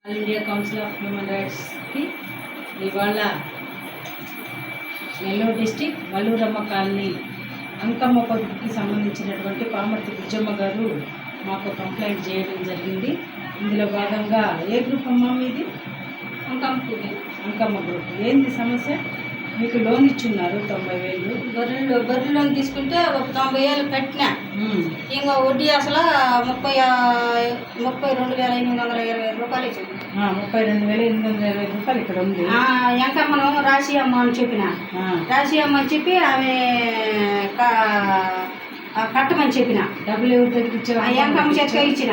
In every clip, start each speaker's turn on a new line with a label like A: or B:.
A: All India council of human రైట్స్కి ఇవాళ Nellore district Vallooramma colony Ankamma పొదుపుకి సంబంధించినటువంటి పామర్తి బుజ్జమ్మ గారు మాకు కంప్లైంట్ చేయడం జరిగింది. ఇందులో భాగంగా ఏ గ్రూప్ అమ్మ మీది? అంకమ్మ గ్రూప్. ఏంది సమస్య? మీకు లోన్ ఇచ్చున్నారు 90,000.
B: బర్రెలు లోన్ తీసుకుంటే ఒక 90,000 కట్టినా. ఇంకా వడ్డీ అసలు 32,820 రూపాయలు ఇచ్చింది.
A: 32,820 రూపాయలు ఇక్కడ ఉంది.
B: ఎంకమ్మను రాశి అమ్మ అని చెప్పిన, రాశి అమ్మ అని చెప్పి ఆమె కట్టమని చెప్పిన.
A: డబ్బులు ఎవరి దగ్గర ఇచ్చారు?
B: ఎంకమ్మ చేతిగా ఇచ్చిన.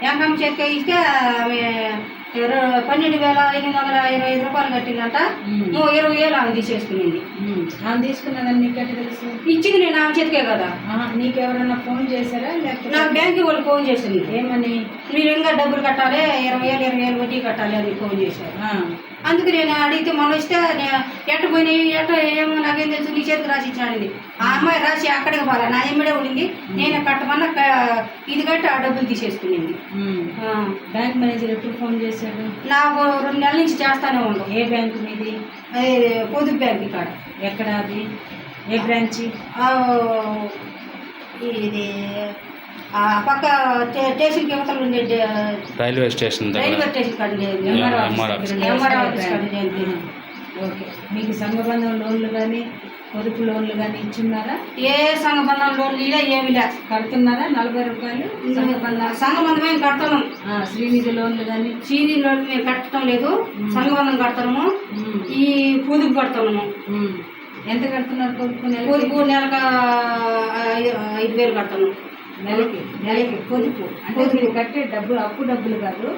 B: ఎంకమ్మ చేతిగా ఇస్తే ఆమె 12,825 రూపాయలు కట్టిందంట. 20,000 ఆమె తీసేసుకునింది.
A: ఆమె తీసుకున్నదని నీకెట్ట తెలుసు?
B: ఇచ్చింది నేను ఆమె చేతికే కదా.
A: నీకెవరన్నా ఫోన్ చేశారా? లేకపోతే
B: నాకు బ్యాంకు వాళ్ళు ఫోన్ చేసింది.
A: ఏమని?
B: మీరు ఇంకా డబ్బులు కట్టాలి, 20,000 వడ్డీ కట్టాలి అని ఫోన్ చేశారు. అందుకు నేను అడిగితే మొన్న వస్తే ఎట్ట పోయినాయి, ఎట్ట ఏమో నాకేం తెలుసు, నీ చేతికి రాసి ఇచ్చానండి. ఆ అమ్మాయి రాసి అక్కడికి పోలే, నా ఎమ్మడే ఉండింది. నేను కట్టమన్నా ఇది కట్టి ఆ డబ్బులు తీసేసుకునింది.
A: బ్యాంక్ మేనేజర్ ఎప్పుడు ఫోన్ చేశాడు?
B: నాకు 2 నెలల నుంచి చేస్తానే ఉండు.
A: ఏ బ్యాంక్ మీది?
B: పొదుపు బ్యాంక్ ఇక్కడ.
A: ఎక్కడ అది? ఏ బ్రాంచి?
B: ఇది పక్క స్టేషన్కి యువతలు ఉండే
C: రైల్వే స్టేషన్
A: ఓకే. మీకు సంఘబంధం లోన్లు కానీ పొదుపు లోన్లు కానీ ఇచ్చున్నారా?
B: ఏ సంఘబంధం లోన్లు ఇలా ఏమి లే.
A: కడుతున్నారా 40 రూపాయలు?
B: సంఘబంధం మేము కడతాము.
A: శ్రీనిధి లోన్లు కానీ?
B: శ్రీనిధి లోన్లు మేము కట్టడం లేదు. సంఘబంధం కడతాము, ఈ పొదుపు కడతాము.
A: ఎంత కడుతున్నారు పొదుపు?
B: పొదుపు నెలకు 5,000 కడతాము.
A: నెలకి పొదుపు అంటే మీరు కట్టే డబ్బులు అప్పు డబ్బులు కాదు.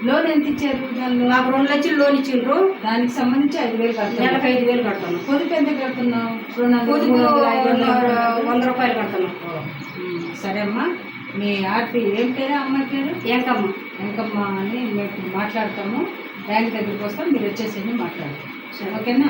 A: లోన్ ఎంత ఇచ్చారు? దానిలో
B: నాకు 2 లక్షలు లోన్ ఇచ్చిండ్రు.
A: దానికి సంబంధించి 5,000 కడతాను.
B: నెలకు 5,000 కడతాను.
A: పొదుపు ఎంత కడుతున్నావు?
B: పొదుపు 100 రూపాయలు కడతాను.
A: సరే అమ్మా, మీ ఆర్పి ఏం పేరు? అమ్మాయి పేరు
B: ఎంకమ్మ.
A: ఎంకమ్మ అని మేము మాట్లాడతాము. బ్యాంక్ దగ్గరికి వస్తాం, మీరు వచ్చేసి మాట్లాడతాం. ఓకేనా?